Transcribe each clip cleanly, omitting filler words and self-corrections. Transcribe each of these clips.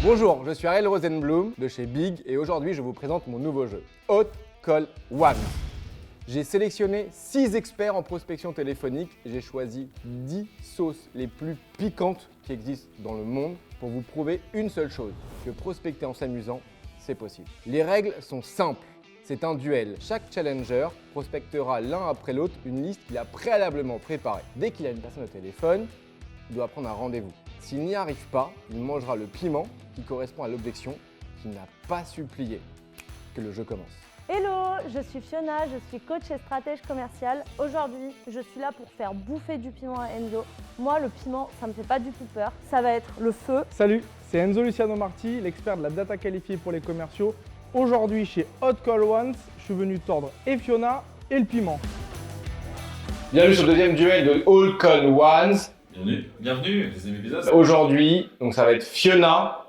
Bonjour, je suis Ariel Rosenblum de chez Big et aujourd'hui je vous présente mon nouveau jeu, Hot Call One. J'ai sélectionné 6 experts en prospection téléphonique et j'ai choisi 10 sauces les plus piquantes qui existent dans le monde pour vous prouver une seule chose, que prospecter en s'amusant, c'est possible. Les règles sont simples, c'est un duel. Chaque challenger prospectera l'un après l'autre une liste qu'il a préalablement préparée. Dès qu'il a une personne au téléphone, il doit prendre un rendez-vous. S'il n'y arrive pas, il mangera le piment qui correspond à l'objection qu'il n'a pas supplié. Que le jeu commence. Hello, je suis Fiona, je suis coach et stratège commercial. Aujourd'hui, je suis là pour faire bouffer du piment à Enzo. Moi, le piment, ça me fait pas du tout peur. Ça va être le feu. Salut, c'est Enzo Luciano Marti, l'expert de la data qualifiée pour les commerciaux. Aujourd'hui, chez Hot Call Ones, je suis venu tordre et Fiona et le piment. Bienvenue sur le deuxième duel de Hot Call Ones. Bienvenue, deuxième épisode. Aujourd'hui, donc ça va être Fiona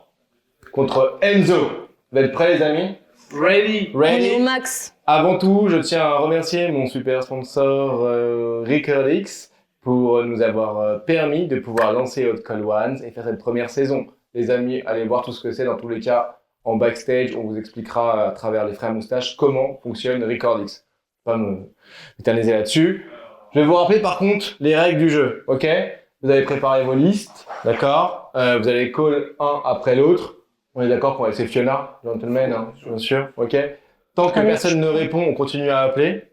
contre Enzo. Vous êtes prêts les amis? Ready. On est au max. Avant tout, je tiens à remercier mon super sponsor Recordix pour nous avoir permis de pouvoir lancer Hot Call Ones et faire cette première saison. Les amis, allez voir tout ce que c'est dans tous les cas en backstage. On vous expliquera à travers les frères moustaches comment fonctionne Recordix. Pas m'éterniser là-dessus. Je vais vous rappeler par contre les règles du jeu, ok? Vous avez préparé vos listes, d'accord? Vous allez call un après l'autre. On est d'accord qu'on va laisser Fiona, gentleman, hein, bien sûr, ok? Tant que personne ne répond, on continue à appeler,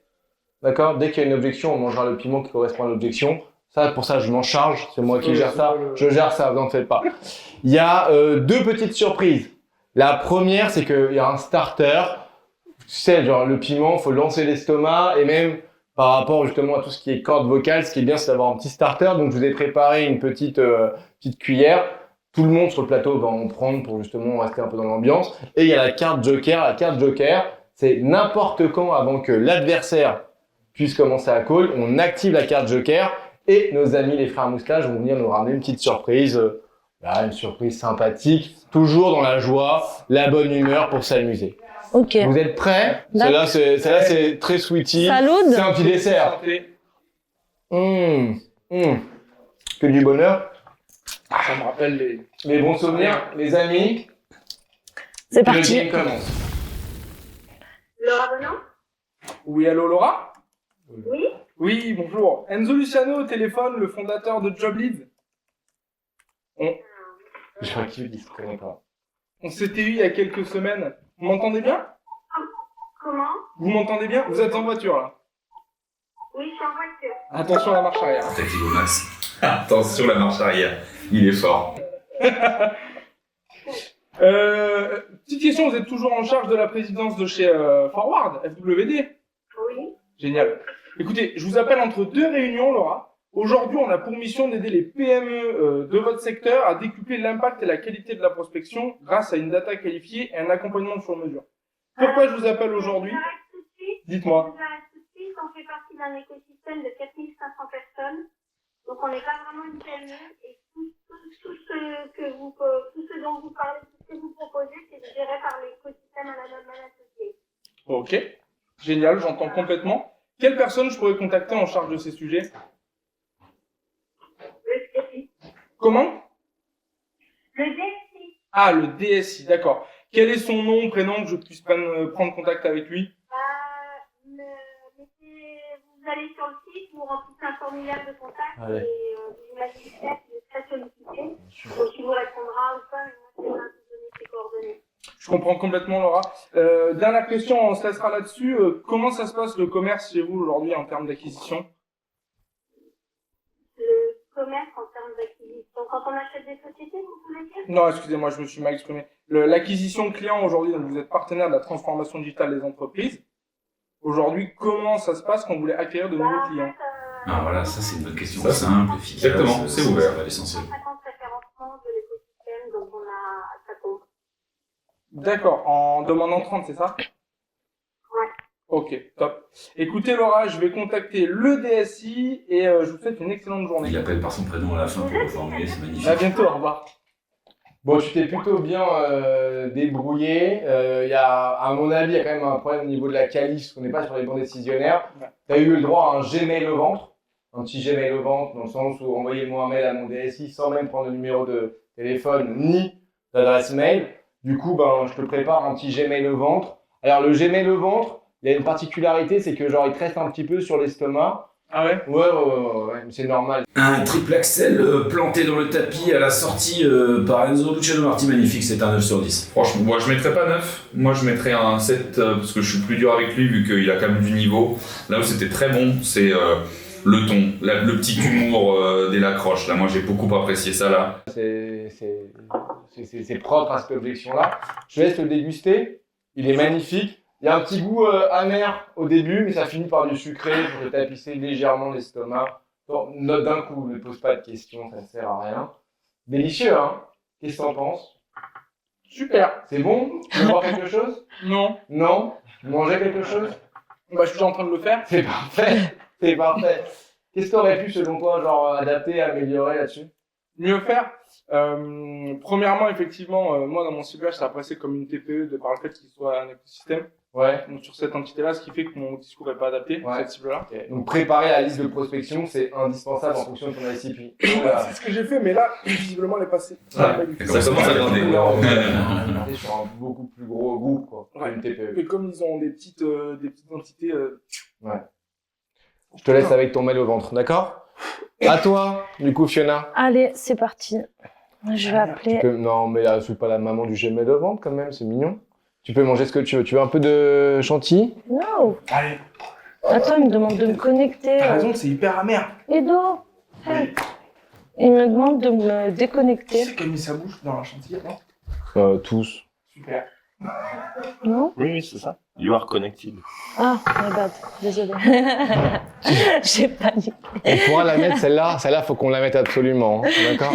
d'accord? Dès qu'il y a une objection, on mangera le piment qui correspond à l'objection. Ça, pour ça, je m'en charge, c'est moi qui gère ça. Je gère ça, vous n'en faites pas. Il y a deux petites surprises. La première, c'est qu'il y a un starter. Tu sais, genre le piment, faut lancer l'estomac et même par rapport justement à tout ce qui est cordes vocales, ce qui est bien, c'est d'avoir un petit starter. Donc, je vous ai préparé une petite cuillère. Tout le monde sur le plateau va en prendre pour justement rester un peu dans l'ambiance. Et il y a la carte joker. La carte joker, c'est n'importe quand avant que l'adversaire puisse commencer à call, on active la carte joker et nos amis les frères moustaches vont venir nous ramener une petite surprise. Une surprise sympathique, toujours dans la joie, la bonne humeur pour s'amuser. Ok. Vous êtes prêts? Celle-là, c'est très sweetie. Salut. C'est un petit dessert. Que du bonheur. Ça me rappelle Les bons souvenirs, les amis. C'est Le parti. game commence. Laura Bonan? Oui, allô Laura? Oui. Oui, bonjour. Enzo Luciano au téléphone, le fondateur de Joblead. Je crois qu'il ne se connaît pas. On s'était eu il y a quelques semaines. Vous m'entendez bien? Comment? Vous m'entendez bien? Vous êtes en voiture là. Oui, je suis en voiture. Attention à la marche arrière. Active au max. Attention la marche arrière, il est fort. Petite question, vous êtes toujours en charge de la présidence de chez Forward, FWD? Oui. Génial. Écoutez, je vous appelle entre deux réunions, Laura. Aujourd'hui, on a pour mission d'aider les PME de votre secteur à décupler l'impact et la qualité de la prospection grâce à une data qualifiée et un accompagnement sur mesure. Pourquoi je vous appelle aujourd'hui? Je vous arrête tout de suite. Dites-moi. Je vous arrête tout de suite. On fait partie d'un écosystème de 4500 personnes. Donc, on n'est pas vraiment une PME. Et tout ce dont vous parlez, tout ce que vous proposez, c'est géré par l'écosystème à la Norman Associé. Ok. Génial, j'entends complètement. Quelle personne je pourrais contacter en charge de ces sujets? Le DSI. Comment? Le DSI. Ah, le DSI, d'accord. Quel est son nom, prénom, que je puisse prendre contact avec lui? Vous allez sur le site, vous remplissez un formulaire de contact Allez. et vous imaginez qu'il est très sollicité. Donc, il vous répondra ou pas, mais moi, c'est là de vous donner ses coordonnées. Je comprends complètement, Laura. Dernière question, on se laissera là-dessus. Comment ça se passe le commerce chez vous aujourd'hui en termes d'acquisition? Le commerce en termes d'acquisition. Quand on achète des sociétés, vous voulez dire? Non, excusez-moi, je me suis mal exprimé. L'acquisition client aujourd'hui, donc vous êtes partenaire de la transformation digitale des entreprises. Aujourd'hui, comment ça se passe quand vous voulez acquérir de nouveaux clients? Ah voilà, ça c'est une bonne question. Ça, Simple, efficace. exactement, c'est ouvert. Ça va l'essentiel. 50 référencements de l'écosystème, donc on a ça compte. D'accord, en demandant 30, c'est ça? Ouais. Ok, top. Écoutez Laura, je vais contacter le DSI et je vous souhaite une excellente journée. Il appelle par son prénom à la fin pour le formuler, c'est magnifique. À bientôt, au revoir. Bon, tu t'es plutôt bien débrouillé. Il y a, à mon avis, il y a quand même un problème au niveau de la qualif, parce qu'on n'est pas sur les bons décisionnaires. Tu as eu le droit à un Gmail au ventre, un petit Gmail au ventre, dans le sens où envoyer moi un mail à mon DSI sans même prendre le numéro de téléphone, ni d'adresse mail. Du coup, je te prépare un petit Gmail au ventre. Alors, le Gmail au ventre, il y a une particularité, c'est que genre, il te reste un petit peu sur l'estomac. Ah ouais? Ouais, c'est normal. Un triple axel planté dans le tapis à la sortie par Enzo Luciano Marti, magnifique, c'est un 9 sur 10. Franchement, moi je mettrais pas 9, moi je mettrais un 7 parce que je suis plus dur avec lui vu qu'il a quand même du niveau. Là où c'était très bon, c'est le ton, le petit humour dès l'accroche. Là, moi j'ai beaucoup apprécié ça là. C'est propre à cette objection-là. Je te laisse le déguster. Il est magnifique. Il y a un petit goût amer au début, mais ça finit par du sucré pour te tapisser légèrement l'estomac. Note d'un coup, ne pose pas de questions, ça ne sert à rien. Délicieux, hein? Qu'est-ce que t'en penses? Super. C'est bon? Tu veux boire quelque chose? Non. Non? Manger quelque chose? Bah, je suis déjà en train de le faire. C'est parfait. C'est parfait. Qu'est-ce que t'aurais pu, selon toi, genre adapter, améliorer là-dessus? Mieux faire. Premièrement, effectivement, moi dans mon ciblage, ça apparaissait comme une TPE de par le fait qu'il soit un écosystème. Ouais. Donc sur cette entité-là, ce qui fait que mon discours n'est pas adapté à cette cible-là. Okay. Donc préparer la liste de prospection, c'est indispensable en fonction de ton ICP. Voilà. C'est ce que j'ai fait, mais là, visiblement, elle est passée. Ça commence à garder. On est sur un beaucoup plus gros groupe, quoi. Ouais. Une TPE. Et comme ils ont des petites entités. Ouais. Je te laisse avec ton mail au ventre, d'accord? À toi, du coup, Fiona. Allez, c'est parti. Je vais appeler. Non, mais là, je suis pas la maman du Gmail au ventre, quand même, c'est mignon. Tu peux manger ce que tu veux. Tu veux un peu de chantilly? Non. Allez. Attends, il me demande de me connecter. T'as raison, c'est hyper amer. Edo. Hey. Il me demande de me Qui déconnecter. c'est qui a mis sa bouche dans la chantilly, non? Tous. Super. Non? Oui, c'est ça. You are connected. Ah, my bad. Désolée. J'ai paniqué. On pourra la mettre, celle-là. Celle-là, faut qu'on la mette absolument. Hein, d'accord?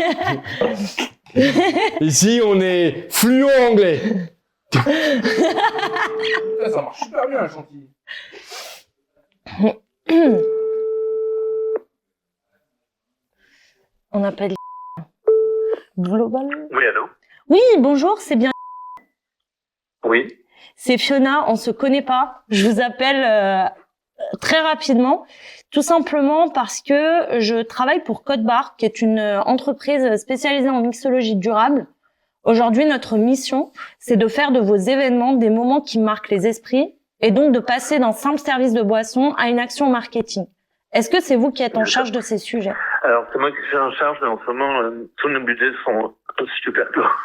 Ici, on est fluent anglais. Ça marche super bien, la chantilly. On appelle Global. Oui, allô? Oui, bonjour, c'est bien. Oui. C'est Fiona, on se connaît pas. Je vous appelle très rapidement, tout simplement parce que je travaille pour Code Bar, qui est une entreprise spécialisée en mixologie durable. Aujourd'hui, notre mission, c'est de faire de vos événements des moments qui marquent les esprits et donc de passer d'un simple service de boisson à une action marketing. Est-ce que c'est vous qui êtes en charge de ces sujets? Alors, c'est moi qui suis en charge, mais en ce moment, tous nos budgets sont super lourds.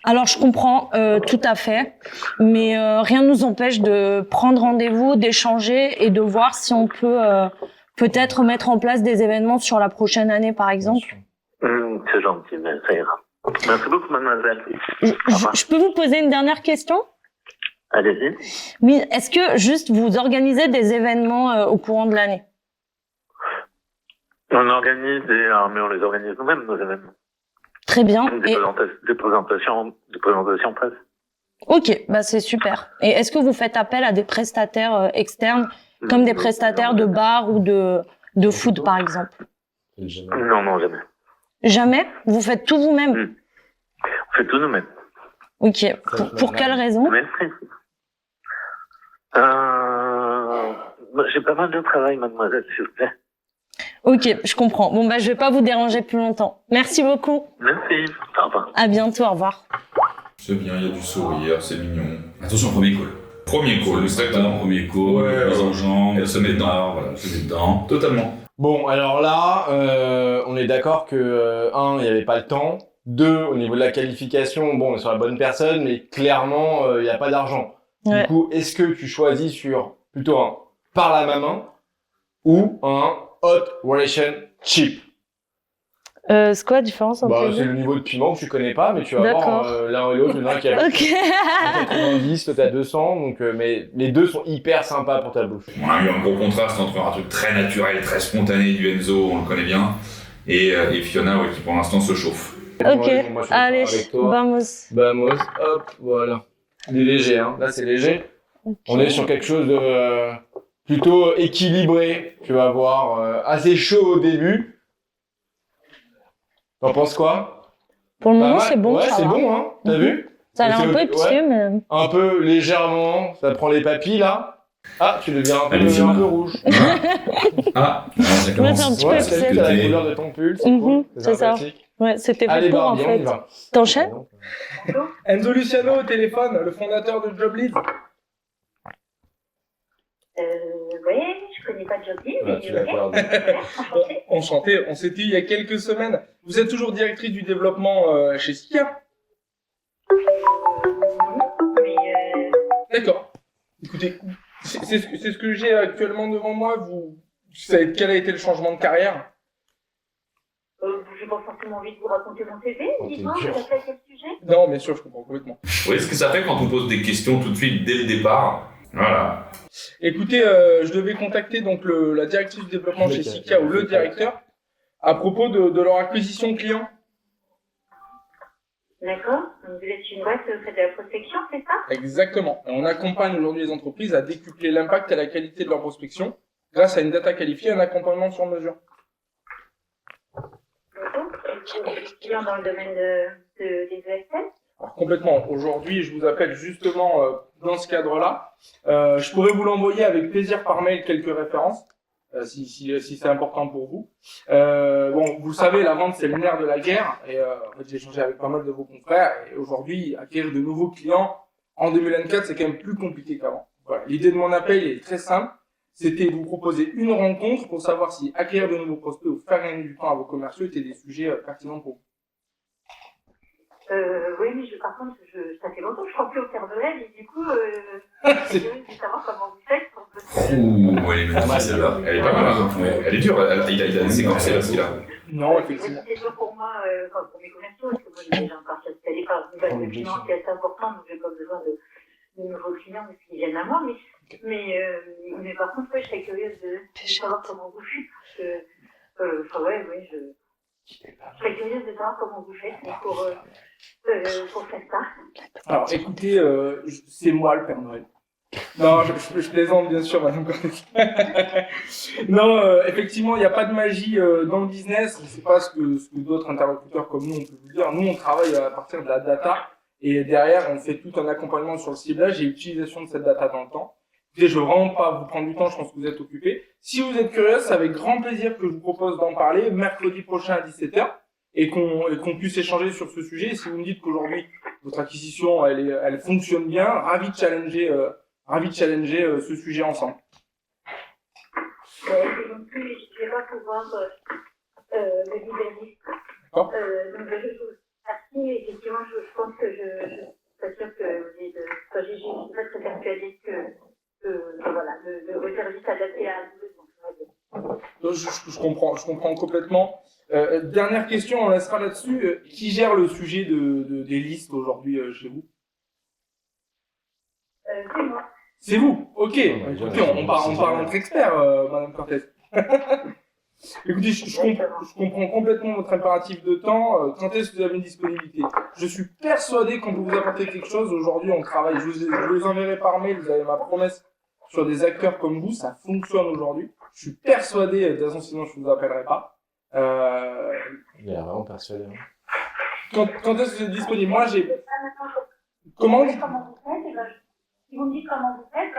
Alors, je comprends tout à fait, mais rien ne nous empêche de prendre rendez-vous, d'échanger et de voir si on peut peut-être mettre en place des événements sur la prochaine année, par exemple. C'est gentil, mais ça ira. Merci beaucoup, mademoiselle. Je peux vous poser une dernière question? Allez-y. Oui, est-ce que juste vous organisez des événements au courant de l'année? On organise, mais on les organise nous-mêmes, nos événements. Très bien. Des présentations presse. Ok, bah c'est super. Et est-ce que vous faites appel à des prestataires externes, comme des prestataires de bar ou de food, par exemple? Non, jamais. Jamais? Vous faites tout vous-même? On fait tout nous-mêmes. Ok. Pour quelle raison? Merci. J'ai pas mal de travail, mademoiselle, s'il vous plaît. Ok, je comprends. Bon, bah, je vais pas vous déranger plus longtemps. Merci beaucoup. Merci. Au revoir. À bientôt, au revoir. C'est bien, il y a du sourire, c'est mignon. Attention, premier call. Premier call, exactement. Premier call, Ouais, mise en jambe, elle se met dedans. voilà, se met dedans. Totalement. Bon, alors là, on est d'accord que, un, il n'y avait pas le temps. Deux, au niveau de la qualification, bon, on est sur la bonne personne, mais clairement, il n'y a pas d'argent. Ouais. Du coup, est-ce que tu choisis sur plutôt un par la main ou un hot relation cheap? C'est quoi la différence entre les C'est deux? le niveau de piment que tu connais pas, mais tu vas voir l'un et l'autre, il y en a un qui a Ok. 90, l'autre à 200, donc, mais les deux sont hyper sympas pour ta bouche. On a eu un gros contraste entre un truc très naturel, très spontané du Enzo, on le connaît bien, et Fiona, ouais, qui pour l'instant se chauffe. Ok, Moi, je suis allez, d'accord avec toi. vamos. Hop, voilà. Il est léger, hein. Là, c'est léger. Okay. On est sur quelque chose de plutôt équilibré. Tu vas voir, assez chaud au début. T'en penses quoi? Pour le moment, Pas mal. c'est bon. Ouais, ça c'est va. bon, hein. T'as vu? Ça a l'air C'est un peu ok, épicé, mais... Un peu légèrement. Ça prend les papilles, là. Ah, tu deviens un Allez, peu Fiona. rouge. Ah, ça Ouais, commence. c'est un petit Ouais, peu c'est épicé. la couleur de ton pull, c'est cool. C'est ça. sympathique. Ouais, c'était Allez, fait pour, en Barbie, on y fait. va. T'enchaînes? Bonjour. Enzo Luciano au téléphone, le fondateur de Joblead. Oui, je connais pas Joblead, Ouais, mais tu l'as ok. perdu. Enchantée. Enchanté, on s'était eu il y a quelques semaines. Vous êtes toujours directrice du développement chez Sika? Mais D'accord. Écoutez, c'est ce que j'ai actuellement devant moi. Vous savez quel a été le changement de carrière? j'ai pas forcément envie de vous raconter mon CV. Oh, Dites-moi, t'es vous dur. avez fait quel sujet? Non, bien sûr, je comprends complètement. Vous voyez ce que ça fait quand on pose des questions tout de suite dès le départ? Voilà. Écoutez, je devais contacter donc la directrice du développement chez Sika ou le directeur à propos de leur acquisition client. D'accord. Donc, vous êtes une boîte, vous faites de la prospection, c'est ça? Exactement. Et on accompagne aujourd'hui les entreprises à décupler l'impact et la qualité de leur prospection grâce à une data qualifiée et un accompagnement sur mesure. D'accord. Et vous êtes client dans le domaine des ESL? Alors complètement. Aujourd'hui, je vous appelle justement dans ce cadre-là. Je pourrais vous l'envoyer avec plaisir par mail quelques références, si c'est important pour vous. Bon, vous le savez, la vente c'est le nerf de la guerre. Et en fait, j'ai échangé avec pas mal de vos confrères. Et aujourd'hui, acquérir de nouveaux clients en 2024, c'est quand même plus compliqué qu'avant. Voilà. L'idée de mon appel est très simple. C'était de vous proposer une rencontre pour savoir si acquérir de nouveaux prospects ou faire gagner du temps à vos commerciaux étaient des sujets pertinents pour vous. Oui, mais par contre, ça fait longtemps que je ne suis plus au Père Noël et du coup, C'est- je veux savoir comment vous faites pour que Ouh, elle est magnifique celle-là. Elle est pas mal. Hein. Ouais. Elle est dure. Il a séquencé là, celui-là. Non, effectivement. c'est dur pour moi, enfin, pour mes commerciaux, parce que moi j'ai déjà un parti installé par une base de clients qui est assez importante, donc j'ai pas besoin de nouveaux clients parce qu'ils viennent à moi. Mais par contre, ouais, je serais curieuse de savoir comment vous faites. Parce que, enfin, ouais, je serais curieuse de savoir comment vous faites pour faire ça. Alors, écoutez, c'est moi le Père Noël. Non, je plaisante bien sûr, Madame Cortez. Non, effectivement, il n'y a pas de magie dans le business. C'est pas ce que d'autres interlocuteurs comme nous on peut vous dire. Nous, on travaille à partir de la data et derrière, on fait tout un accompagnement sur le ciblage et l'utilisation de cette data dans le temps. Écoutez, je veux vraiment pas vous prendre du temps, je pense que vous êtes occupés. Si vous êtes curieux, c'est avec grand plaisir que je vous propose d'en parler mercredi prochain à 17h et qu'on puisse échanger sur ce sujet. Et si vous me dites qu'aujourd'hui, votre acquisition, elle fonctionne bien, ravi de challenger ce sujet ensemble. Non plus, je ne vais pas pouvoir me libérer. D'accord. Donc, merci. Effectivement, je pense que je suis pas sûre que vous êtes, enfin, je suis pas très persuadée que voilà, de vos services adaptés à nous. Je comprends complètement. Dernière question, on laissera là-dessus. Qui gère le sujet des listes aujourd'hui chez vous? C'est moi. C'est vous. Ok. bah, Écoutez, on parle entre experts, Madame Cortez. Écoutez, je comprends complètement votre impératif de temps. Quand est-ce que vous avez une disponibilité? Je suis persuadé qu'on peut vous apporter quelque chose. Aujourd'hui, on travaille. Je vous enverrai par mail. Vous avez ma promesse sur des acteurs comme vous. Ça fonctionne aujourd'hui. Je suis persuadé. De toute façon, sinon, je vous appellerai pas. Il est vraiment persuadé. Quand est-ce que vous êtes disponible? Moi, j'ai. Comment Comment? vous faites, si vous me dites comment vous faites,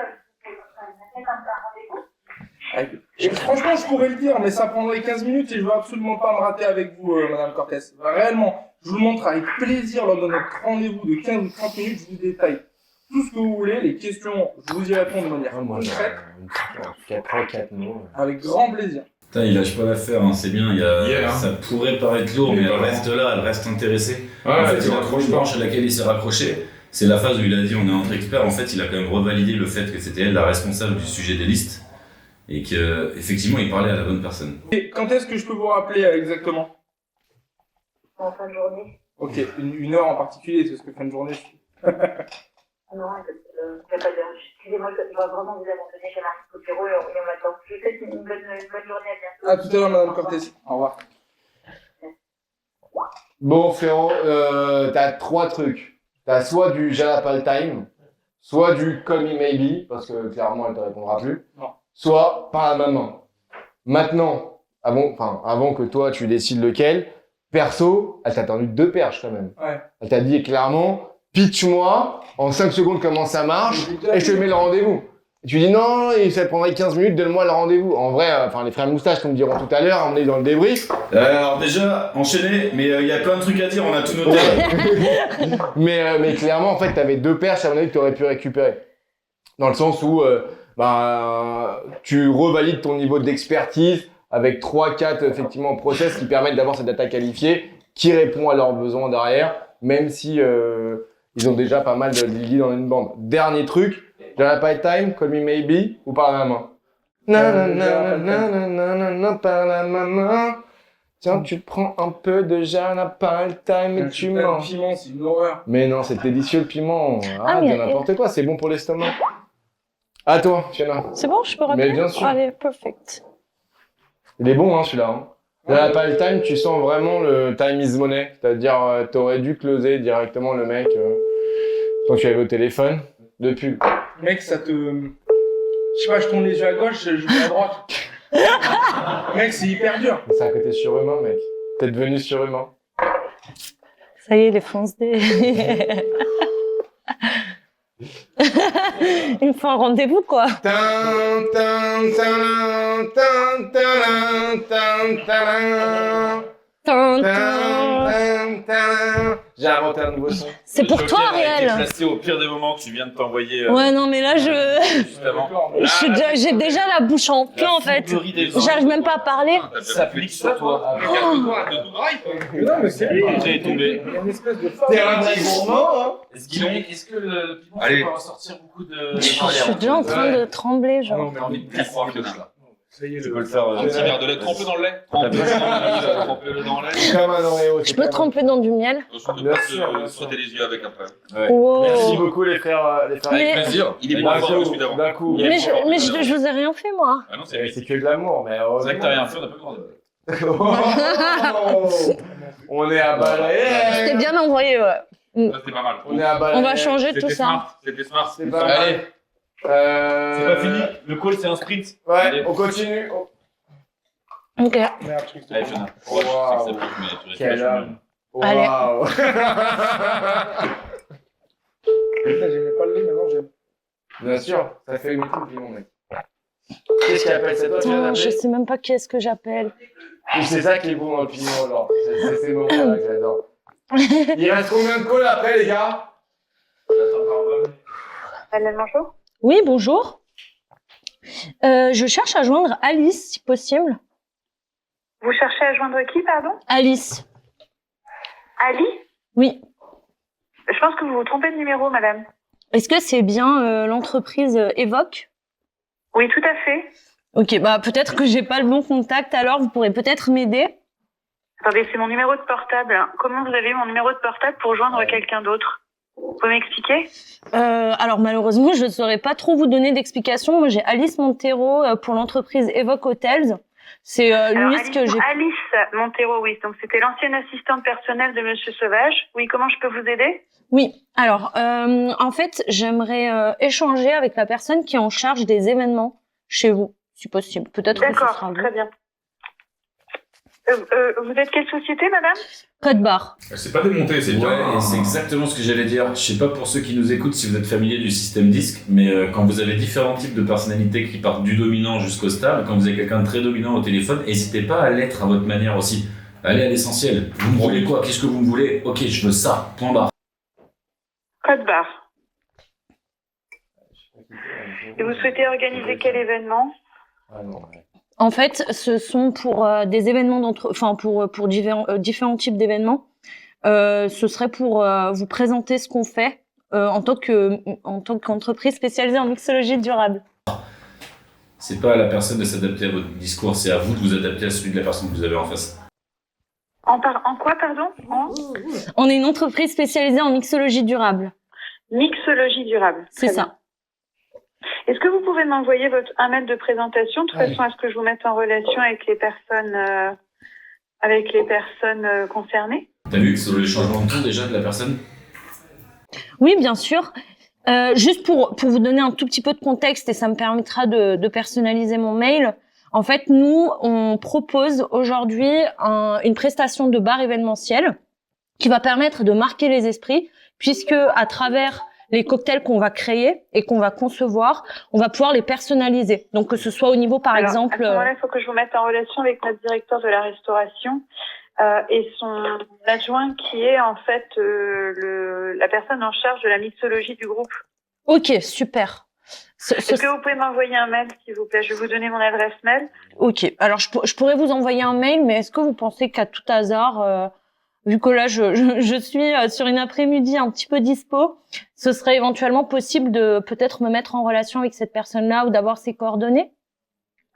je fais comme ça un rendez-vous. Et franchement, je pourrais le dire, mais ça prendrait 15 minutes et je veux absolument pas me rater avec vous, Madame Cortez. Réellement, je vous le montre avec plaisir lors de notre rendez-vous de 15 ou 30 minutes, je vous détaille tout ce que vous voulez, les questions, je vous y réponds de manière Moi, j'ai concrète, une 3-4 mots. avec grand plaisir. Putain, il lâche pas l'affaire, hein, c'est bien. Yeah, hein. Ça pourrait paraître lourd, Il est mais elle pas reste là, elle reste intéressée. Ouais, en fait, tu il a raccroches une pas. branche à laquelle il s'est raccroché. C'est la phase où il a dit on est entre experts. En fait, il a quand même revalidé le fait que c'était elle la responsable du sujet des listes et qu'effectivement, il parlait à la bonne personne. Et quand est-ce que je peux vous rappeler exactement? En fin de journée. Ok, une heure en particulier, c'est ce que fin de journée. Non, il n'y a pas d'heure. Excusez-moi, je dois vraiment vous abandonner. J'arrive au bureau et on m'attend. Je vous souhaite une bonne journée. À bientôt. À tout à l'heure, Madame Cortez. Au revoir. Bon, Ferrand, t'as 3 trucs. T'as soit du Java Time, soit du Call Me Maybe, parce que clairement, elle te répondra plus. Non. Soit par la maman. Maintenant, avant que toi, tu décides lequel, perso, elle t'a tendu 2 perches quand même. Ouais. Elle t'a dit clairement, pitch-moi en 5 secondes comment ça marche, et je te mets le rendez-vous. Tu dis non, et ça prendrait 15 minutes, donne-moi le rendez-vous. En vrai, les frères moustaches, comme diront tout à l'heure, on est dans le débrief. Alors déjà, enchaîné, mais il y a plein de trucs à dire, on a tout noté. mais clairement, en fait, t'avais 2 perches, à mon avis, que t'aurais pu récupérer. Dans le sens où tu revalides ton niveau d'expertise avec 3-4 effectivement process qui permettent d'avoir cette data qualifiée qui répond à leurs besoins derrière, même si ils ont déjà pas mal de leads dans une bande. Dernier truc, Jana Pie Time, Call Me Maybe ou par la main. Par la main. Tiens, tu prends un peu de Jana Pie Time et tu manges. Le piment, c'est une horreur. Mais non, c'est délicieux le piment. Arrête de n'importe quoi, c'est bon pour l'estomac. À toi, Fiona. C'est bon, je peux revenir? Mais bien sûr. Allez, perfect. Il est bon, hein, celui-là. Hein. Là, pas le time, tu sens vraiment le time is money. C'est-à-dire, t'aurais dû closer directement le mec quand tu avais au téléphone. Depuis. Mec, ça te... Je sais pas, je tourne les yeux à gauche, je joue à droite. Mec, c'est hyper dur. C'est un côté surhumain, mec. T'es devenu surhumain. Ça y est, les fonce des... Il me faut un rendez-vous, quoi. J'ai inventé un nouveau son. C'est pour toi, Joker a été Ariel. placé au pire des moments, tu viens de t'envoyer Ouais, non, mais là, juste avant. j'ai déjà la bouche en plein, en fait. J'arrive même pas à parler. Ça s'applique sur toi. Non, mais c'est lui. André est tombé. Il y a une espèce de T'es un petit gourmand, hein. Est-ce que le piment Allez. peut ressortir beaucoup de... Je suis déjà en train de trembler, Ah non, genre. mais J'ai envie de casser le là. ça y est, Tu peux le faire. Un petit verre de lait trempé dans le lait. Trempé dans le lait. Comme un Oreo. Je peux tremper dans du miel. Attention de Bien pas sûr. se frotter les yeux avec après. Wow. Merci beaucoup, les frères. Mais- Avec plaisir. Il est moins fort que celui d'avant. D'un coup. Mais je vous ai rien fait, moi. Ah non, c'est lui. C'est que de l'amour, mais C'est vrai que t'as rien fait, on a pas grandi. On est à C'était Balaye. bien envoyé, ouais. Ça, c'était pas mal. On est à Balaye. On va changer tout C'était ça. smart. C'était smart. C'est pas mal. Allez. C'est pas fini, le call c'est un sprint. Ouais, on continue. Ok. Merde, je crois que Allez, c'était Fiona. Wow. Ouais, je sais que ça pique, mais tu restes Quel vachement homme. Allez. Waouh. Putain, j'aimais pas le lait, maintenant j'aime. Bien sûr, ça fait goûter le piment, mec. Qu'est-ce qu'il appelle? C'est toi qui l'as Putain, je appelé? sais même pas qui est-ce que j'appelle. C'est ça qui est bon dans le piment, genre. C'est ces moments-là que j'adore. Il reste combien de calls après, les gars? Madame Manchot? Oui, bonjour. Je cherche à joindre Alice, si possible. Vous cherchez à joindre qui, pardon? Alice. Ali? Oui. Je pense que vous vous trompez de numéro, madame. Est-ce que c'est bien l'entreprise Evoque? Oui, tout à fait. Ok, bah peut-être que j'ai pas le bon contact, alors vous pourrez peut-être m'aider. Attendez, c'est mon numéro de portable. Comment vous avez eu mon numéro de portable pour joindre quelqu'un d'autre? Vous pouvez m'expliquer? Alors malheureusement, je ne saurais pas trop vous donner d'explications. Moi, j'ai Alice Montero pour l'entreprise Evoque Hotels. C'est une Alors, liste que j'ai... Alice Montero, oui. Donc, c'était l'ancienne assistante personnelle de Monsieur Sauvage. Oui, comment je peux vous aider? Oui, alors en fait, j'aimerais échanger avec la personne qui est en charge des événements chez vous, si possible. Peut-être que ce D'accord, sera vous. très bien. Vous êtes quelle société, madame? Code barre. C'est pas démonté, c'est bien. Ouais, et c'est exactement ce que j'allais dire. Je sais pas pour ceux qui nous écoutent si vous êtes familier du système disque, mais quand vous avez différents types de personnalités qui partent du dominant jusqu'au stable, quand vous avez quelqu'un de très dominant au téléphone, n'hésitez pas à l'être à votre manière aussi. Allez à l'essentiel. Vous me voulez quoi? Qu'est-ce que vous me voulez? Ok, je veux ça. Point barre. Code barre. Et vous souhaitez organiser quel événement? Ah non, ouais. En fait, ce sont pour des événements pour différents types d'événements. Ce serait pour vous présenter ce qu'on fait en tant qu'entreprise spécialisée en mixologie durable. C'est pas à la personne de s'adapter à votre discours, c'est à vous de vous adapter à celui de la personne que vous avez en face. En quoi, pardon? On est une entreprise spécialisée en mixologie durable. Mixologie durable. C'est Très ça. bien. Est-ce que vous pouvez m'envoyer un mail de présentation, de toute façon, à ce que je vous mette en relation avec les personnes concernées? T'as vu sur le changement de ton déjà de la personne? Oui, bien sûr. Juste pour vous donner un tout petit peu de contexte, et ça me permettra de personnaliser mon mail. En fait, nous, on propose aujourd'hui une prestation de bar événementiel qui va permettre de marquer les esprits, puisque à travers les cocktails qu'on va créer et qu'on va concevoir, on va pouvoir les personnaliser. Donc que ce soit au niveau, par Alors, exemple. À ce moment-là, il faut que je vous mette en relation avec notre directeur de la restauration et son adjoint qui est en fait la personne en charge de la mixologie du groupe. Ok, super. Est-ce que vous pouvez m'envoyer un mail, s'il vous plaît? Je vais vous donner mon adresse mail. Ok, alors je pourrais vous envoyer un mail, mais est-ce que vous pensez qu'à tout hasard, vu que là je suis sur une après-midi un petit peu dispo, ce serait éventuellement possible de peut-être me mettre en relation avec cette personne-là ou d'avoir ses coordonnées?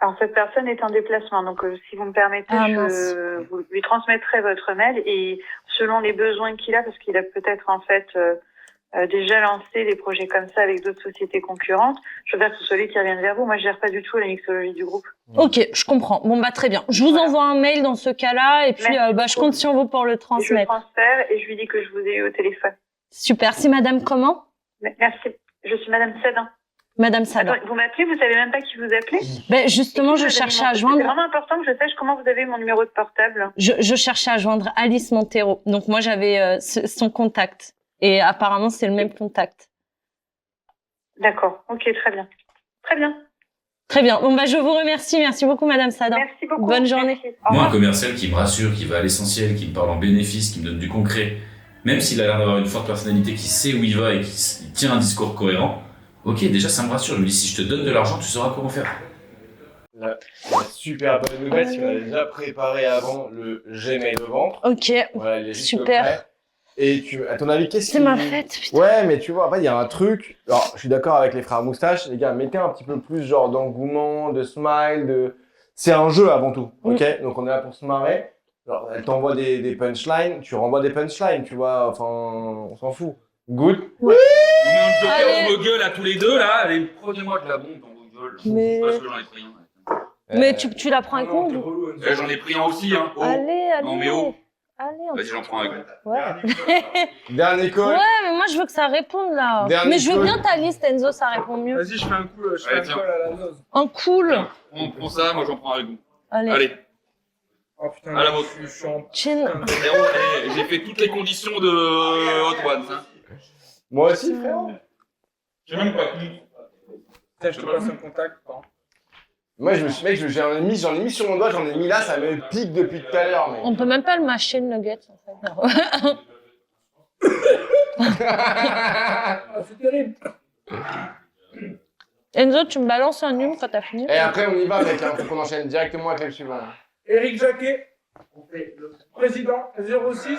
Alors cette personne est en déplacement, donc si vous me permettez, je vous lui transmettrai votre mail et selon les besoins qu'il a, parce qu'il a peut-être en fait déjà lancé des projets comme ça avec d'autres sociétés concurrentes, je veux dire que ce soit lui qui revienne vers vous. Moi, je gère pas du tout la mixologie du groupe. Ok, je comprends. Bon bah très bien. Je vous envoie un mail dans ce cas-là et puis je compte sur vous pour le Je le transmettre. transfère et je lui dis que je vous ai eu au téléphone. Super. C'est Madame comment? Merci. Je suis Madame Sadin. Madame Sadin. Attends, vous m'appelez, vous savez même pas qui vous appelez? Ben justement, je cherchais à C'est joindre. vraiment important que je sache comment vous avez eu mon numéro de portable. Je cherchais à joindre Alice Montero. Donc moi j'avais son contact et apparemment c'est le même contact. D'accord. Ok, très bien. Très bien. Très bien. Bon bah je vous remercie. Merci beaucoup Madame Sadin. Merci beaucoup. Bonne journée. Merci. Au Moi, un revoir. commercial qui me rassure, qui va à l'essentiel, qui me parle en bénéfice, qui me donne du concret, même s'il a l'air d'avoir une forte personnalité, qui sait où il va et qui tient un discours cohérent, ok, déjà ça me rassure. Je me dis, si je te donne de l'argent, tu sauras comment faire. La super bonne nouvelle, c'est qu'on avait déjà préparé avant le Gmail de vente. Ok. Voilà, il est juste Super. prêt. Et à ton avis, qu'est-ce C'est qui... ma fête. Putain. Ouais, mais tu vois, en fait, il y a un truc. Alors, je suis d'accord avec les frères Moustache. Les gars, mettez un petit peu plus genre d'engouement, de smile, de... C'est un jeu avant tout, ok? Donc, on est là pour se marrer. Alors, elle t'envoie des punchlines, tu renvoies des punchlines, tu vois. Enfin, on s'en fout. Good. On met un joker Allez. dans vos gueules à tous les deux, là. Allez, prenez-moi de la bombe dans vos gueules. Mais- Parce que j'en ai pris un. Mais tu la prends un Non, t'es compte? relou, Enzo. J'en ai pris un aussi, hein. Oh. Allez. Non, mais oh. Allez. Vas-y, j'en prends un. Ouais. Dernier call. Ouais, mais moi je veux que ça réponde là. Dernier Mais je veux call. bien ta liste, Enzo, ça répond mieux. Vas-y, je fais un coup, je fais Allez, un tiens. call à la nose. Un cool. On prend ça, moi j'en prends avec vous. Allez. Allez. Oh putain, À la je vôtre. suis en Chin. putain de- Frérot, eh, j'ai fait toutes les conditions de Hot Ones. Hein. Moi aussi, frérot. J'ai même pas tenu. Tiens, je te passe un contact. Attends. Moi, je me suis, mec, j'en ai mis sur mon doigt, j'en ai mis là, ça me pique depuis tout à l'heure, mais. On peut même pas le mâcher le nugget en fait. Ah, c'est terrible. Enzo, tu me balances un num quand t'as fini? Et après, on y va, mec, hein, faut qu'on enchaîne directement avec le suivant. Éric Jacquet, président 06.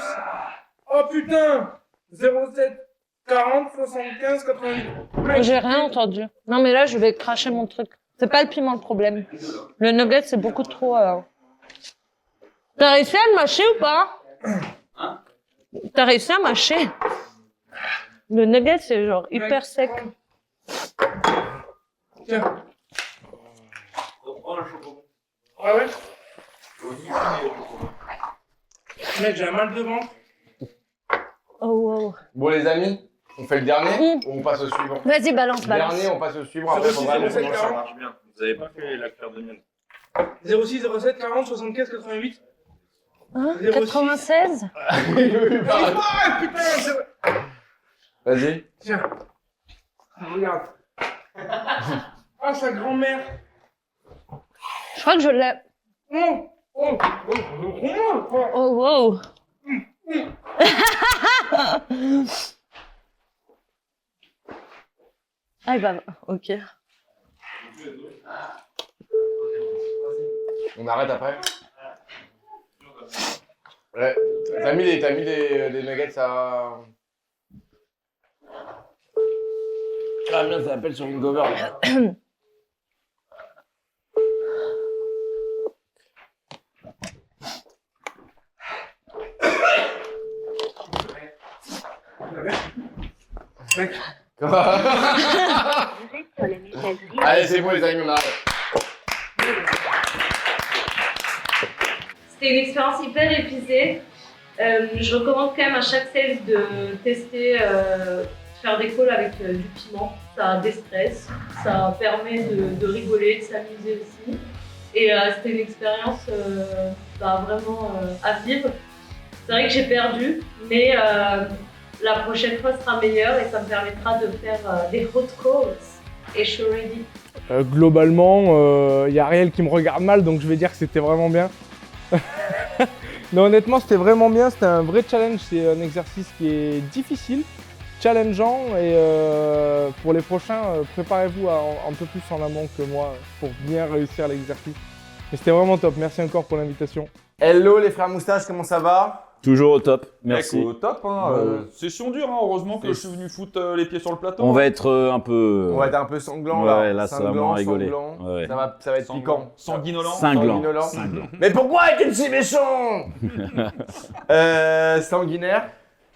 Oh putain 07 40 75 88. J'ai rien entendu. Non mais là je vais cracher mon truc. C'est pas le piment le problème. Le nugget c'est beaucoup trop. T'as réussi à le mâcher ou pas? T'as réussi à mâcher? Le nugget c'est genre hyper sec. Tiens. Ah ouais Mec, j'ai un mal de ventre. Oh wow. Bon, les amis, on fait le dernier Mm. ou on passe au suivant? Vas-y balance Le balance. dernier, on passe au suivant, après, faut vraiment 06, qu'on enchaîne. Ça marche bien. Vous avez pas fait l'acteur de mienne. 06 07 40 75 88. Hein 06. 96? Ah putain, c'est vrai. Vas-y. Tiens. Regarde. Ah, sa grand-mère. Je crois que je l'ai. Oh, oh, oh, oh, oh. Oh wow. Ah bah ok. On arrête après. Ouais. T'as mis des nuggets à... Ah bien, ça appelle sur une gover là. Vous êtes sur la messagerie. Allez, c'est bon les amis, on arrête. C'était une expérience hyper épicée. Je recommande quand même à chaque sales de tester, faire des calls avec du piment. Ça déstresse, ça permet de rigoler, de s'amuser aussi. Et c'était une expérience vraiment à vivre. C'est vrai que j'ai perdu, mais la prochaine fois sera meilleure et ça me permettra de faire des hot calls. Et je suis ready. Globalement, il y a Ariel qui me regarde mal, donc je vais dire que c'était vraiment bien. Non, honnêtement, c'était vraiment bien. C'était un vrai challenge. C'est un exercice qui est difficile, challengeant. Et pour les prochains, préparez-vous un peu plus en amont que moi pour bien réussir l'exercice. Mais c'était vraiment top. Merci encore pour l'invitation. Hello les frères moustaches, comment ça va? Toujours au top, merci. Mec, au top, hein. Session dure, hein. Heureusement que je suis venu foutre les pieds sur le plateau. On va être un peu. On va être un peu sanglant là. Ouais, là, ça va Sanglant, vraiment rigoler. sanglant. Ouais. Ça va être piquant. Sanguinolent. Cinglant. Cinglant. Mais pourquoi être si méchant? Sanguinaire.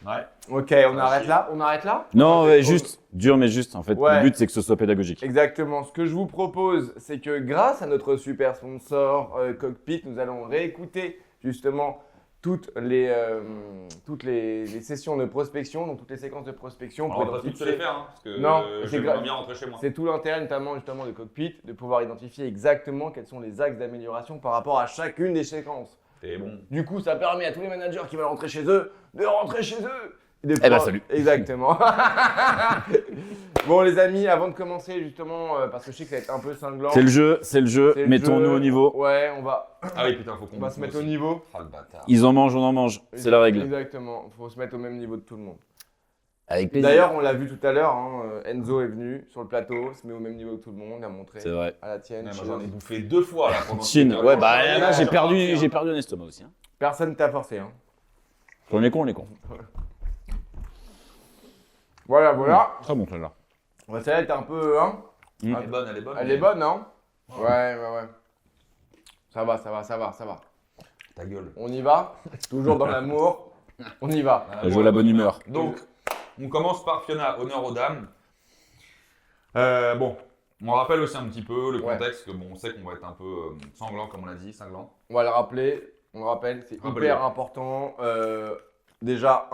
Ouais. Ok, on arrête là. On arrête là. Non, ouais, juste, dur mais juste. En fait, Ouais. le but c'est que ce soit pédagogique. Exactement. Ce que je vous propose, c'est que grâce à notre super sponsor Cockpit, nous allons réécouter justement toutes les sessions de prospection, donc toutes les séquences de prospection. Alors, on va pas toutes se les faire, hein, parce que Non, c'est j'aimerais bien rentrer chez moi. C'est tout l'intérêt notamment justement de Cockpit, de pouvoir identifier exactement quels sont les axes d'amélioration par rapport à chacune des séquences. C'est bon. Du coup, ça permet à tous les managers qui veulent rentrer chez eux de rentrer chez eux. Et de ben, pouvoir- salut. Exactement. Bon les amis, avant de commencer justement, parce que je sais que ça va être un peu cinglant. C'est le jeu, c'est le mettons-nous jeu. au niveau. Ouais, on va Ah oui, putain, faut qu'on se bouffe mettre au aussi. niveau. Ah le bâtard. Ils en mangent, on en mange. C'est la règle. Exactement, faut se mettre au même niveau de tout le monde. Avec plaisir. D'ailleurs, on l'a vu tout à l'heure, hein, Enzo est venu sur le plateau, se met au même niveau que tout le monde, il a montré C'est vrai. à la tienne. Ouais, moi, Chine. j'en ai bouffé 2 fois là pendant Chine, cette ouais, bah interview. là, j'ai Ouais, perdu un estomac aussi. Hein. Personne t'a forcé. Hein. On est con. Voilà. Très bon celle-là. Ouais, celle-là, elle était un peu. Hein, Elle est bonne, elle est bonne. elle est bonne, non? Ouais. Ça va. Ta gueule. On y va. Toujours dans l'amour. On y va. Elle joue à la bonne humeur. Donc, on commence par Fiona, honneur aux dames. Bon, on rappelle aussi un petit peu le Ouais. contexte, que bon, on sait qu'on va être un peu sanglant, comme on l'a dit, cinglant. On va le rappeler. On le rappelle, c'est Rappelez-le. hyper important. Déjà,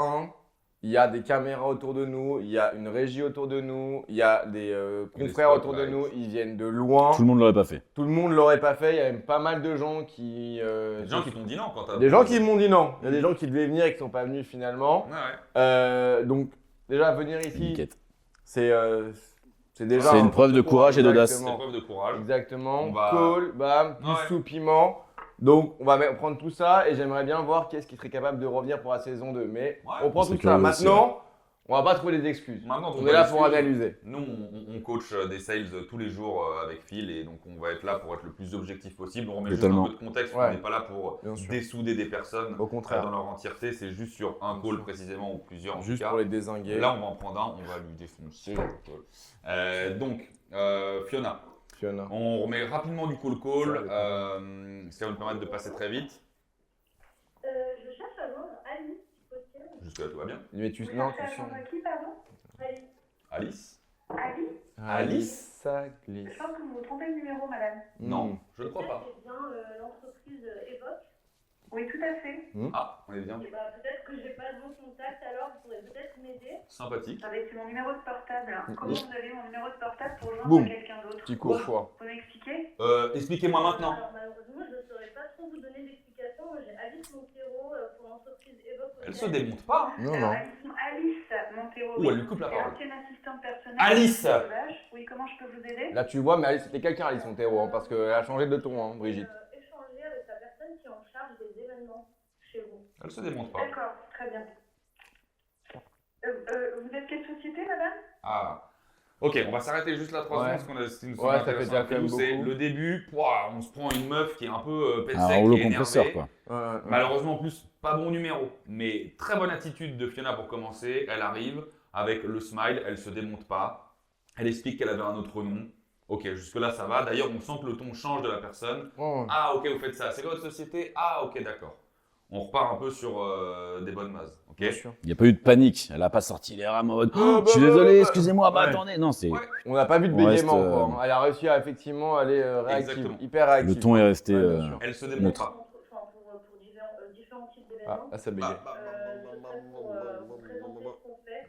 il y a des caméras autour de nous, il y a une régie autour de nous, il y a des confrères autour de spotlights. nous, ils viennent de loin. Tout le monde l'aurait pas fait. Tout le monde l'aurait pas fait, il y a même pas mal de gens qui. Des gens qui t'ont dit non quand t'as. Des gens qui m'ont dit non. Il y a des gens qui devaient venir et qui sont pas venus finalement. Ouais. Donc, déjà, venir ici, Nickel. c'est déjà. C'est un une preuve de courage et d'audace. C'est Exactement. preuve de courage. Exactement. On va- Call, bam, Ouais. sous piment. Donc, on va prendre tout ça et j'aimerais bien voir qui est-ce qui serait capable de revenir pour la saison 2. Mais Ouais. on prend C'est tout ça. curieux, Maintenant, on va pas trouver des excuses. Maintenant, On est là pour analyser. Nous, on coach des sales tous les jours avec Phil et donc on va être là pour être le plus objectif possible. On remet Totalement. juste un peu de contexte. Ouais. On n'est pas là pour Bien sûr. dessouder des personnes Au contraire. dans leur entièreté. C'est juste sur un call précisément ou plusieurs en Juste tout cas. pour les dézinguer. Là, on va en prendre un, on va lui défoncer. Donc, Fiona, Fiona. on remet rapidement du call. Ça va nous permettre de passer très vite. Je cherche à joindre Ali, si possible. Jusque-là, tout va bien. Mais tu. Vous Non, cherchez à tu sens. joindre qui, pardon Ali. Alice Ali. Alice, ça glisse. Je pense que vous vous trompez de numéro, madame. Non, je ne crois pas. C'est bien l'entreprise Evoque. Oui, tout à fait. Ah, on est bien. Et bah, peut-être que je n'ai pas de bon contact, alors vous pourrez peut-être m'aider. Sympathique. Avec mon numéro de portable. Comment vous avez mon numéro de portable pour joindre Boum. quelqu'un d'autre? Petit coup au foie. Vous pouvez m'expliquer? Expliquez-moi maintenant. Alors, malheureusement, je ne saurais pas trop vous donner d'explications. Moi, j'ai Alice Montero pour l'entreprise Evoque. Elle se démonte pas. Hein. Non, Alors, non. Alice Montero. Ouh, elle lui coupe la c'est parole. ancienne assistante personnelle. Alice. Oui, comment je peux vous aider? Là, tu vois, mais Alice, c'était quelqu'un, Alice Montero, hein, parce qu'elle a changé de ton, hein, Brigitte. Échanger avec la personne qui est en charge des événements chez vous. Elle se démonte pas. D'accord, très bien. Vous êtes quelle société, madame? Ah. Ok, on va s'arrêter juste là 3 Ouais. secondes parce que ce qui nous Ouais, semble ça fait intéressant déjà après quand même nous, c'est beaucoup. le début. Pouah, on se prend une meuf qui est un peu pète Un sec, rouleau qui est compresseur, énervée. quoi. Malheureusement, en plus, pas bon numéro. Mais très bonne attitude de Fiona pour commencer. Elle arrive avec le smile, elle se démonte pas. Elle explique qu'elle avait un autre nom. Ok, jusque-là, ça va. D'ailleurs, on sent que le ton change de la personne. Oh. Ah, ok, vous faites ça. C'est quoi votre société? Ah, ok, d'accord. On repart un peu sur des bonnes bases. Ok. Bien sûr. Il n'y a pas eu de panique. Elle a pas sorti les rames en mode bah, je suis bah, désolé, bah, excusez-moi, bah ouais. attendez. Non, c'est Ouais. On n'a pas vu de On bégaiement reste, encore. hein. Elle a réussi à effectivement aller réactive, Exactement. hyper réactive. le ton est resté. Ouais, bien sûr. Elle se démonte Neutre. pas. Pour différents types Ah, d'événements. là, ça bégaye. Ce serait pour vous présenter ce qu'on fait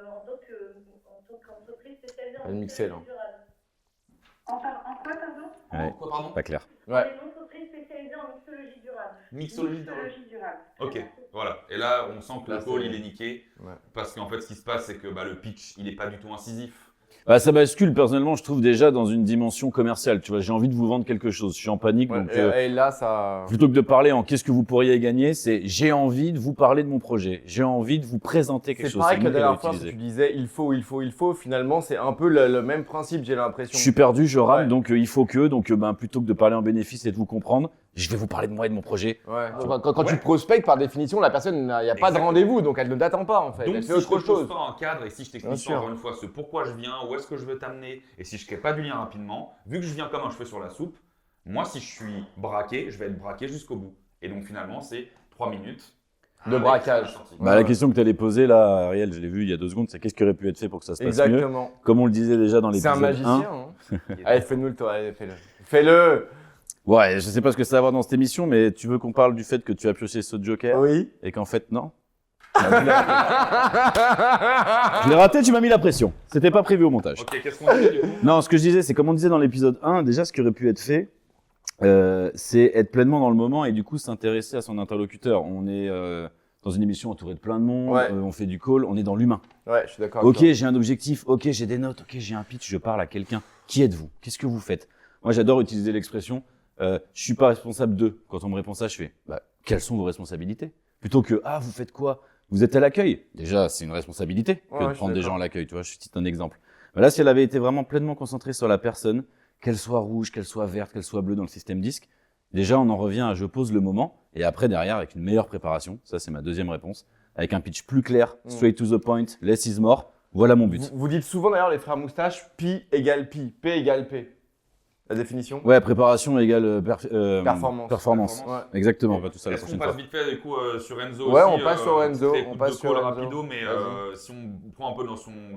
en tant qu'entreprise spécialisée en Elle mixait, là. écologie durable. En quoi, pardon? Ouais, Quoi, pardon? pas clair. Ouais. On est une entreprise spécialisée en mixologie durable. Mixologie durable. Mixologie durable. Ok. C'est Voilà. Et là, on sent que Là, le call, c'est- il est niqué. Ouais. Parce qu'en fait, ce qui se passe, c'est que le pitch, il est pas du tout incisif. Bah, ça bascule, personnellement, je trouve déjà dans une dimension commerciale. Tu vois, j'ai envie de vous vendre quelque chose. Je suis en panique, Ouais, donc et là, ça. plutôt que de parler en qu'est-ce que vous pourriez gagner, c'est j'ai envie de vous parler de mon projet. J'ai envie de vous présenter quelque C'est chose. pareil que le la mot qu'elle a dernière fois, utilisé. tu disais il faut. Finalement, c'est un peu le même principe, j'ai l'impression. Je suis perdu, je rame, Ouais. donc il faut que. Donc plutôt que de parler en bénéfice et de vous comprendre, je vais vous parler de moi et de mon projet. Ouais. Quand tu Ouais. prospectes, par définition, la personne, il n'y a pas de Exactement. rendez-vous, donc elle ne t'attend pas en fait. Donc, Elle si fait je autre te pose chose. pas un cadre et si je Bien t'explique sûr. pas encore une fois ce pourquoi je viens, où est-ce que je veux t'amener, et si je crée pas du lien rapidement, vu que je viens comme un cheveu sur la soupe, moi, si je suis braqué, je vais être braqué jusqu'au bout. Et donc, finalement, c'est 3 minutes. De avec braquage. la sortie. Bah, la question que tu allais poser là, Ariel, je l'ai vu il y a 2 secondes, c'est qu'est-ce qui aurait pu être fait pour que ça se passe mieux. Exactement. Comme on le disait déjà dans C'est un l'épisode 1. magicien. Hein. Allez, fais-nous le tour, allez, fais-le. Fais-le. Ouais, je sais pas ce que ça va avoir dans cette émission, mais tu veux qu'on parle du fait que tu as pioché ce Joker Oui. et qu'en fait, non. Je l'ai raté, tu m'as mis la pression. C'était pas prévu au montage. Ok, qu'est-ce qu'on dit du coup? Non, ce que je disais, c'est comme on disait dans l'épisode 1, déjà ce qui aurait pu être fait, c'est être pleinement dans le moment et du coup s'intéresser à son interlocuteur. On est dans une émission entourée de plein de monde, Ouais. on fait du call, on est dans l'humain. Ouais, je suis d'accord. avec Ok, toi. j'ai un objectif, ok, j'ai des notes, ok, j'ai un pitch, je parle à quelqu'un. Qui êtes-vous? Qu'est-ce que vous faites? Moi, j'adore utiliser l'expression je suis pas responsable de. Quand on me répond ça, je fais quelles sont vos responsabilités? Plutôt que vous faites quoi? Vous êtes à l'accueil. Déjà, c'est une responsabilité que Ouais, de je suis prendre des d'accord. gens à l'accueil. Tu vois, je cite un exemple. Mais là, si elle avait été vraiment pleinement concentrée sur la personne, qu'elle soit rouge, qu'elle soit verte, qu'elle soit bleue dans le système disque, déjà, on en revient à je pose le moment. Et après, derrière, avec une meilleure préparation, ça, c'est ma deuxième réponse, avec un pitch plus clair, straight to the point, less is more. Voilà mon but. Vous dites souvent d'ailleurs, les frères moustaches, pi égale pi, p égale p. La définition? Ouais, préparation égale Performance. performance. Ouais. Exactement, on va tout ça la Est-ce qu'on prochaine passe fois. vite fait du coup sur Enzo Ouais, aussi, on passe sur Enzo, petite on écoute passe de sur call Enzo. rapido, mais Vas-y. si on prend un peu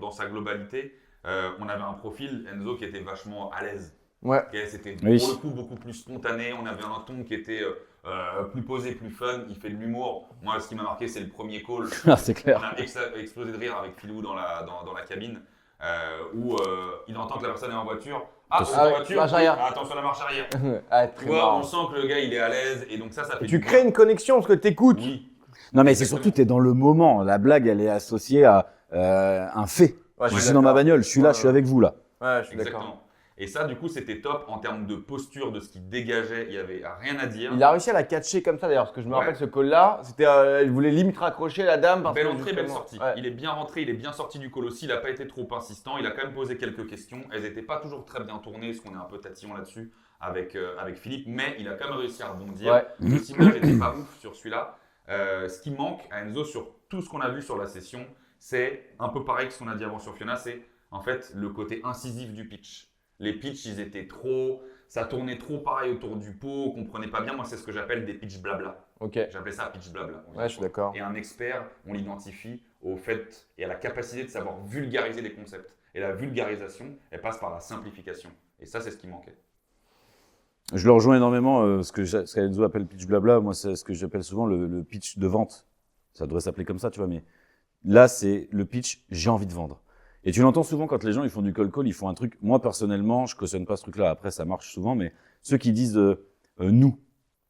dans sa globalité, on avait un profil Enzo qui était vachement à l'aise. Ouais. Ok, c'était Oui. pour le coup beaucoup plus spontané. On avait un ton qui était plus posé, plus fun. Il fait de l'humour. Moi, ce qui m'a marqué, c'est le premier call. Ah, c'est On clair. a explosé de rire avec Philou dans la cabine où il entend que la personne est en voiture. Ah, Attention. c'est en Ah, voiture. marche arrière. Ah, attention à la marche arrière. Ah, Tu très vois, marrant. on sent que le gars il est à l'aise et donc ça fait. Tu du crées bien. une connexion parce que t'écoutes. Oui. Non, mais c'est surtout, t'es dans le moment. La blague, elle est associée à un fait. Ouais, Je suis dans ma bagnole, je suis là, je suis avec vous là. Ouais, je suis d'accord. Exactement. Et ça, du coup, c'était top en termes de posture, de ce qu'il dégageait. Il n'y avait rien à dire. Il a réussi à la catcher comme ça d'ailleurs, parce que je me Ouais. rappelle ce call-là, c'était, il voulait limite raccrocher la dame. Parce Belle que entrée, belle justement- sortie. Ouais. Il est bien rentré, il est bien sorti du call aussi. Il n'a pas été trop insistant. Il a quand même posé quelques questions. Elles n'étaient pas toujours très bien tournées, parce qu'on est un peu tatillon là-dessus avec Philippe. Mais il a quand même réussi à rebondir. Ouais. Le ciblage n'était pas ouf sur celui-là. Ce qui manque à Enzo sur tout ce qu'on a vu sur la session, c'est un peu pareil que ce qu'on a dit avant sur Fiona, c'est en fait le côté incisif du pitch. Les pitchs, ils étaient trop, ça tournait trop pareil autour du pot, on comprenait pas bien. Moi, c'est ce que j'appelle des pitch blabla. Ok. J'appelais ça pitch blabla. Ouais, je suis d'accord. Et un expert, on l'identifie au fait et à la capacité de savoir vulgariser des concepts. Et la vulgarisation, elle passe par la simplification. Et ça, c'est ce qui manquait. Je le rejoins énormément, ce qu'Enzo appelle pitch blabla, moi c'est ce que j'appelle souvent le pitch de vente. Ça devrait s'appeler comme ça, tu vois, mais là c'est le pitch, j'ai envie de vendre. Et tu l'entends souvent quand les gens ils font du cold call, ils font un truc, moi personnellement, je cautionne pas ce truc-là, après ça marche souvent, mais ceux qui disent nous,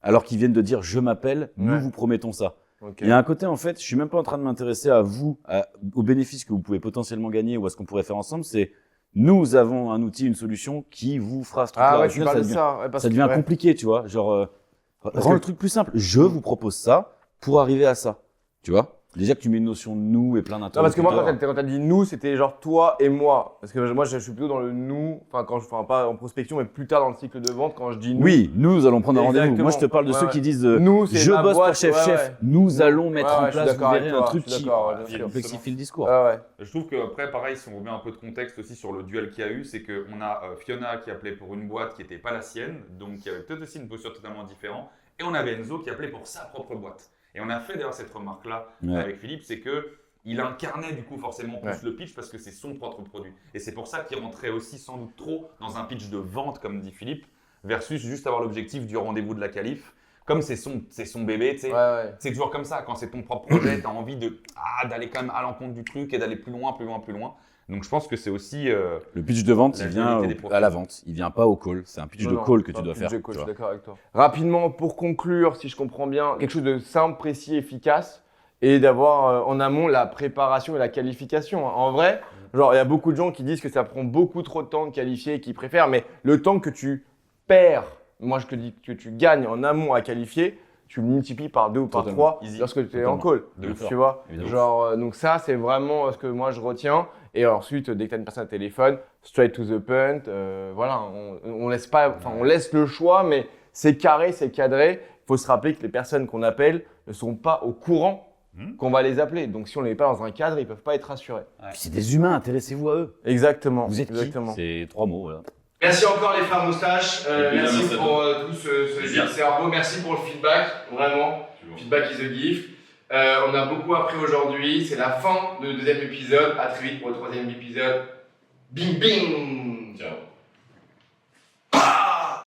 alors qu'ils viennent de dire je m'appelle, nous Ouais. vous promettons ça. Ok. Il y a un côté en fait, je suis même pas en train de m'intéresser à vous, aux bénéfices que vous pouvez potentiellement gagner ou à ce qu'on pourrait faire ensemble, c'est nous avons un outil, une solution qui vous fera ce truc-là. Ah ouais, Au tu final, parles ça de devient- ça. Ouais, parce ça que- devient ouais. compliqué, tu vois. Genre, rends que- le truc plus simple. Je vous propose ça pour arriver à ça. Tu vois? Déjà que tu mets une notion de nous et plein Non, parce que moi, d'interlocuteurs. quand t'as dit nous, c'était genre toi et moi. Parce que moi, je suis plutôt dans le nous, enfin, pas en prospection, mais plus tard dans le cycle de vente, quand je dis nous. Oui, nous allons prendre un rendez-vous. Exactement. Moi, je te parle de Ouais, ceux ouais. qui disent Nous, c'est je ma bosse boîte, pour chef. ouais. Nous allons mettre Ouais, en ouais, je suis place, vous d'accord verrez, avec un toi, truc je suis qui d'accord, ouais, bien sûr. complexifie le discours. Ouais, ouais. Je trouve qu'après, pareil, si on remet un peu de contexte aussi sur le duel qu'il y a eu, c'est qu'on a Fiona qui appelait pour une boîte qui n'était pas la sienne, donc qui avait peut-être aussi une posture totalement différente, et on avait Enzo qui appelait pour sa propre boîte. Et on a fait d'ailleurs cette remarque-là Ouais. avec Philippe, c'est que il incarnait du coup forcément plus Ouais. le pitch parce que c'est son propre produit. Et c'est pour ça qu'il rentrait aussi sans doute trop dans un pitch de vente, comme dit Philippe, versus juste avoir l'objectif du rendez-vous de la qualif. Comme c'est son bébé, tu sais. Ouais, ouais. C'est toujours comme ça, quand c'est ton propre projet, tu as envie d'aller quand même à l'encontre du truc et d'aller plus loin, plus loin, plus loin. Donc je pense que c'est aussi… Le pitch de vente, La il vient qualité des profils. à la vente. Il vient pas au call. C'est un pitch Non, de non, call que pas tu dois pitch faire. de tu call, je vois. suis d'accord avec toi. Rapidement, pour conclure, si je comprends bien, quelque chose de simple, précis, efficace. et d'avoir en amont la préparation et la qualification. En vrai, genre il y a beaucoup de gens qui disent que ça prend beaucoup trop de temps de qualifier et qui préfèrent, mais le temps que tu perds, moi je te dis que tu gagnes en amont à qualifier, tu le multiplies par 2 ou par 3 lorsque tu es en call. Tu vois, genre, donc ça c'est vraiment ce que moi je retiens. Et ensuite, dès que tu as une personne à téléphone, straight to the point, voilà, on laisse pas, enfin on laisse le choix, mais c'est carré, c'est cadré. Il faut se rappeler que les personnes qu'on appelle ne sont pas au courant qu'on va les appeler. Donc si on ne les met pas dans un cadre, ils ne peuvent pas être rassurés. Puis c'est des humains, intéressez-vous à eux. Exactement. Vous êtes qui ? Exactement. C'est 3 mots, voilà. Merci encore les frères moustaches, merci merci pour tout ce cerveau, merci pour le feedback, vraiment, feedback is a gift. On a beaucoup appris aujourd'hui, c'est la fin du 2e épisode, à très vite pour le 3e épisode. Bing bing. Ciao.